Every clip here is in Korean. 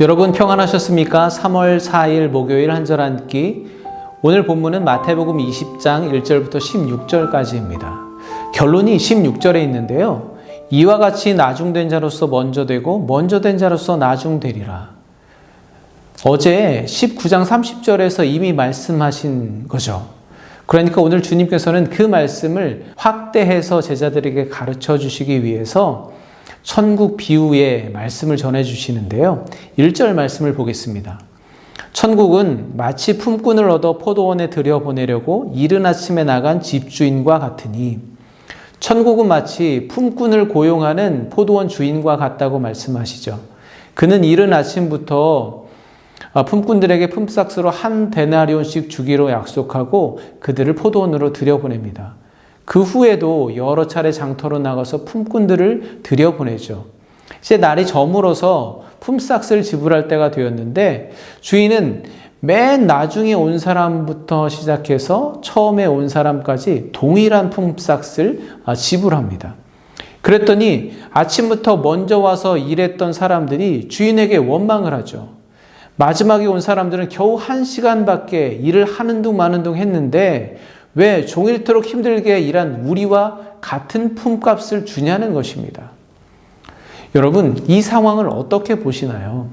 여러분 평안하셨습니까? 3월 4일 목요일 한절 앉기. 오늘 본문은 마태복음 20장 1절부터 16절까지입니다. 결론이 16절에 있는데요. 이와 같이 나중된 자로서 먼저 되고 먼저 된 자로서 나중되리라. 어제 19장 30절에서 이미 말씀하신 거죠. 그러니까 오늘 주님께서는 그 말씀을 확대해서 제자들에게 가르쳐 주시기 위해서 천국 비유의 말씀을 전해 주시는데요. 1절 말씀을 보겠습니다. 천국은 마치 품꾼을 얻어 포도원에 들여보내려고 이른 아침에 나간 집주인과 같으니, 천국은 마치 품꾼을 고용하는 포도원 주인과 같다고 말씀하시죠. 그는 이른 아침부터 품꾼들에게 품삯으로 한 데나리온씩 주기로 약속하고 그들을 포도원으로 들여보냅니다. 그 후에도 여러 차례 장터로 나가서 품꾼들을 들여보내죠. 이제 날이 저물어서 품삯을 지불할 때가 되었는데, 주인은 맨 나중에 온 사람부터 시작해서 처음에 온 사람까지 동일한 품삯을 지불합니다. 그랬더니 아침부터 먼저 와서 일했던 사람들이 주인에게 원망을 하죠. 마지막에 온 사람들은 겨우 1시간밖에 일을 하는 둥 마는 둥 했는데 왜 종일토록 힘들게 일한 우리와 같은 품값을 주냐는 것입니다. 여러분, 이 상황을 어떻게 보시나요?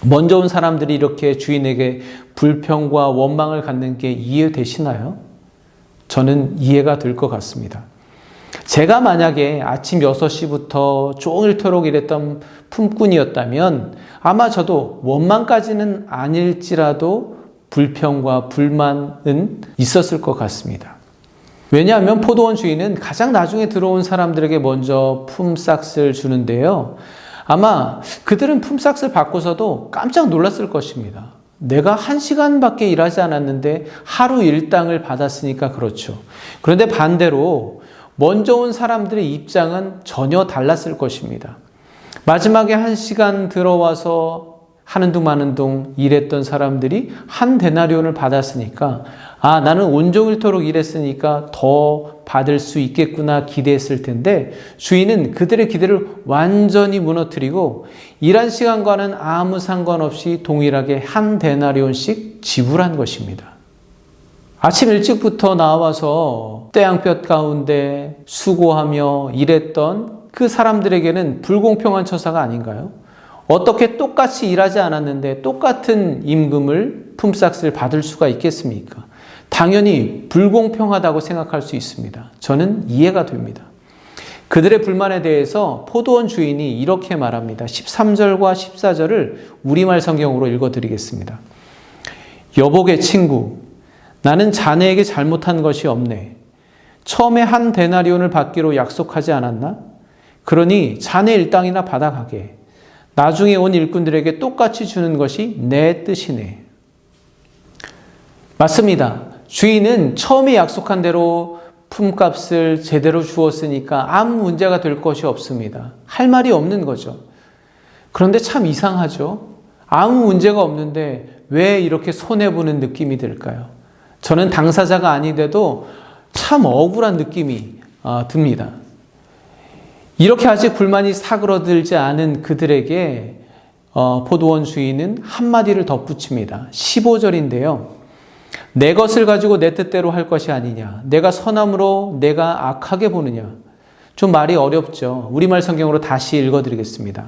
먼저 온 사람들이 이렇게 주인에게 불평과 원망을 갖는 게 이해되시나요? 저는 이해가 될 것 같습니다. 제가 만약에 아침 6시부터 종일토록 일했던 품꾼이었다면 아마 저도 원망까지는 아닐지라도 불평과 불만은 있었을 것 같습니다. 왜냐하면 포도원 주인은 가장 나중에 들어온 사람들에게 먼저 품삯을 주는데요. 아마 그들은 품삯을 받고서도 깜짝 놀랐을 것입니다. 내가 1시간밖에 일하지 않았는데 하루 일당을 받았으니까 그렇죠. 그런데 반대로 먼저 온 사람들의 입장은 전혀 달랐을 것입니다. 마지막에 1시간 들어와서 하는 둥 마는 둥 일했던 사람들이 한 데나리온을 받았으니까, 나는 온종일토록 일했으니까 더 받을 수 있겠구나 기대했을 텐데, 주인은 그들의 기대를 완전히 무너뜨리고 일한 시간과는 아무 상관없이 동일하게 한 데나리온씩 지불한 것입니다. 아침 일찍부터 나와서 태양볕 가운데 수고하며 일했던 그 사람들에게는 불공평한 처사가 아닌가요? 어떻게 똑같이 일하지 않았는데 똑같은 임금을, 품삯을 받을 수가 있겠습니까? 당연히 불공평하다고 생각할 수 있습니다. 저는 이해가 됩니다. 그들의 불만에 대해서 포도원 주인이 이렇게 말합니다. 13절과 14절을 우리말 성경으로 읽어드리겠습니다. 여복의 친구, 나는 자네에게 잘못한 것이 없네. 처음에 한 데나리온을 받기로 약속하지 않았나? 그러니 자네 일당이나 받아가게. 나중에 온 일꾼들에게 똑같이 주는 것이 내 뜻이네. 맞습니다. 주인은 처음에 약속한 대로 품값을 제대로 주었으니까 아무 문제가 될 것이 없습니다. 할 말이 없는 거죠. 그런데 참 이상하죠. 아무 문제가 없는데 왜 이렇게 손해보는 느낌이 들까요? 저는 당사자가 아닌데도 참 억울한 느낌이 듭니다. 이렇게 아직 불만이 사그러들지 않은 그들에게 포도원 주인은 한마디를 덧붙입니다. 15절인데요. 내 것을 가지고 내 뜻대로 할 것이 아니냐. 내가 선함으로 내가 악하게 보느냐. 좀 말이 어렵죠. 우리말 성경으로 다시 읽어드리겠습니다.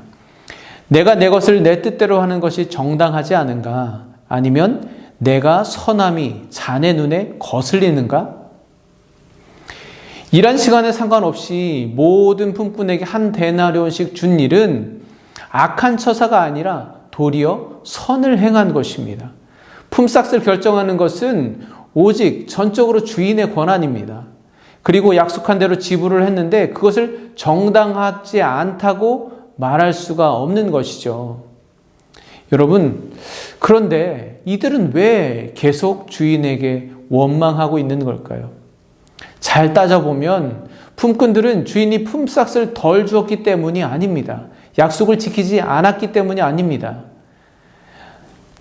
내가 내 것을 내 뜻대로 하는 것이 정당하지 않은가? 아니면 내가 선함이 자네 눈에 거슬리는가? 일한 시간에 상관없이 모든 품꾼에게 한 데나리온씩 준 일은 악한 처사가 아니라 도리어 선을 행한 것입니다. 품삯을 결정하는 것은 오직 전적으로 주인의 권한입니다. 그리고 약속한 대로 지불을 했는데 그것을 정당하지 않다고 말할 수가 없는 것이죠. 여러분, 그런데 이들은 왜 계속 주인에게 원망하고 있는 걸까요? 잘 따져보면 품꾼들은 주인이 품삯을 덜 주었기 때문이 아닙니다. 약속을 지키지 않았기 때문이 아닙니다.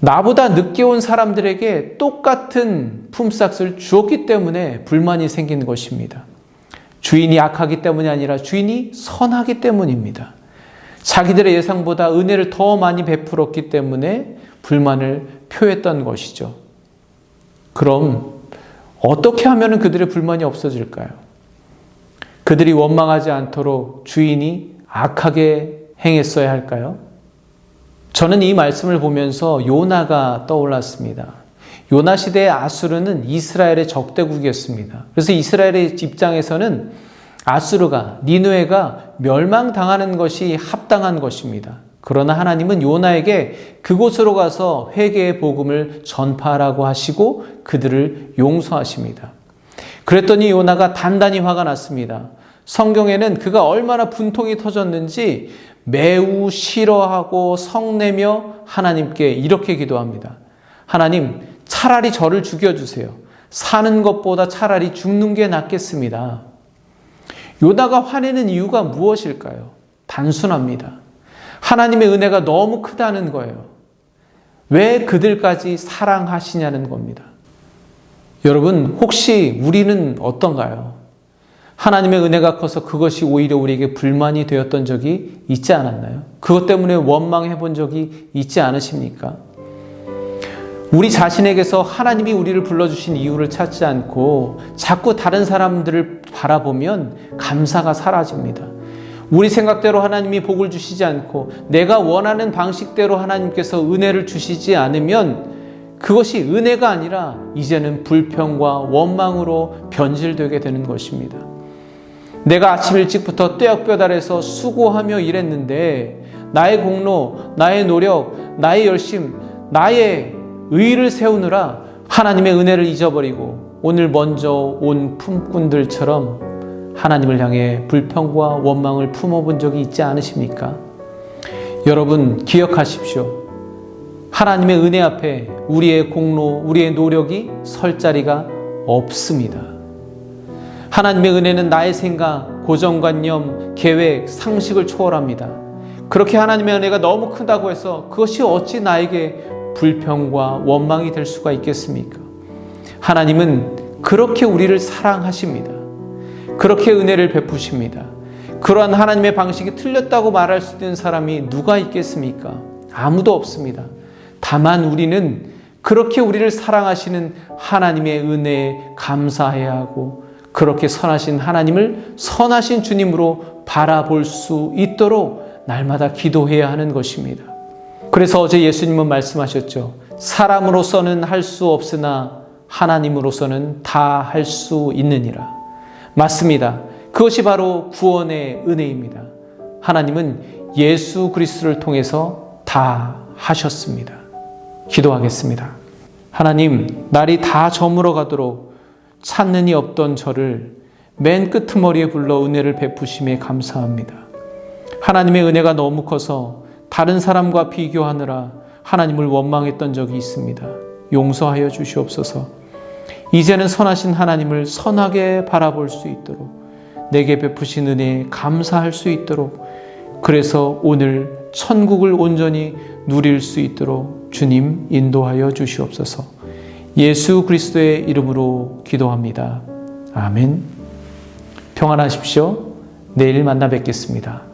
나보다 늦게 온 사람들에게 똑같은 품삯을 주었기 때문에 불만이 생긴 것입니다. 주인이 악하기 때문이 아니라 주인이 선하기 때문입니다. 자기들의 예상보다 은혜를 더 많이 베풀었기 때문에 불만을 표했던 것이죠. 그럼 어떻게 하면 그들의 불만이 없어질까요? 그들이 원망하지 않도록 주인이 악하게 행했어야 할까요? 저는 이 말씀을 보면서 요나가 떠올랐습니다. 요나 시대의 아수르는 이스라엘의 적대국이었습니다. 그래서 이스라엘의 입장에서는 아수르가, 니느웨가 멸망당하는 것이 합당한 것입니다. 그러나 하나님은 요나에게 그곳으로 가서 회개의 복음을 전파하라고 하시고 그들을 용서하십니다. 그랬더니 요나가 단단히 화가 났습니다. 성경에는 그가 얼마나 분통이 터졌는지 매우 싫어하고 성내며 하나님께 이렇게 기도합니다. 하나님, 차라리 저를 죽여주세요. 사는 것보다 차라리 죽는 게 낫겠습니다. 요나가 화내는 이유가 무엇일까요? 단순합니다. 하나님의 은혜가 너무 크다는 거예요. 왜 그들까지 사랑하시냐는 겁니다. 여러분, 혹시 우리는 어떤가요? 하나님의 은혜가 커서 그것이 오히려 우리에게 불만이 되었던 적이 있지 않았나요? 그것 때문에 원망해 본 적이 있지 않으십니까? 우리 자신에게서 하나님이 우리를 불러주신 이유를 찾지 않고 자꾸 다른 사람들을 바라보면 감사가 사라집니다. 우리 생각대로 하나님이 복을 주시지 않고 내가 원하는 방식대로 하나님께서 은혜를 주시지 않으면 그것이 은혜가 아니라 이제는 불평과 원망으로 변질되게 되는 것입니다. 내가 아침 일찍부터 떼역볕아래서 수고하며 일했는데 나의 공로, 나의 노력, 나의 열심, 나의 의를 세우느라 하나님의 은혜를 잊어버리고 오늘 먼저 온 품꾼들처럼 하나님을 향해 불평과 원망을 품어본 적이 있지 않으십니까? 여러분, 기억하십시오. 하나님의 은혜 앞에 우리의 공로, 우리의 노력이 설 자리가 없습니다. 하나님의 은혜는 나의 생각, 고정관념, 계획, 상식을 초월합니다. 그렇게 하나님의 은혜가 너무 크다고 해서 그것이 어찌 나에게 불평과 원망이 될 수가 있겠습니까? 하나님은 그렇게 우리를 사랑하십니다. 그렇게 은혜를 베푸십니다. 그러한 하나님의 방식이 틀렸다고 말할 수 있는 사람이 누가 있겠습니까? 아무도 없습니다. 다만 우리는 그렇게 우리를 사랑하시는 하나님의 은혜에 감사해야 하고 그렇게 선하신 하나님을 선하신 주님으로 바라볼 수 있도록 날마다 기도해야 하는 것입니다. 그래서 어제 예수님은 말씀하셨죠. 사람으로서는 할 수 없으나 하나님으로서는 다 할 수 있느니라. 맞습니다. 그것이 바로 구원의 은혜입니다. 하나님은 예수 그리스도를 통해서 다 하셨습니다. 기도하겠습니다. 하나님, 날이 다 저물어 가도록 찾는 이 없던 저를 맨 끄트머리에 불러 은혜를 베푸심에 감사합니다. 하나님의 은혜가 너무 커서 다른 사람과 비교하느라 하나님을 원망했던 적이 있습니다. 용서하여 주시옵소서. 이제는 선하신 하나님을 선하게 바라볼 수 있도록 내게 베푸신 은혜에 감사할 수 있도록 그래서 오늘 천국을 온전히 누릴 수 있도록 주님 인도하여 주시옵소서. 예수 그리스도의 이름으로 기도합니다. 아멘. 평안하십시오. 내일 만나 뵙겠습니다.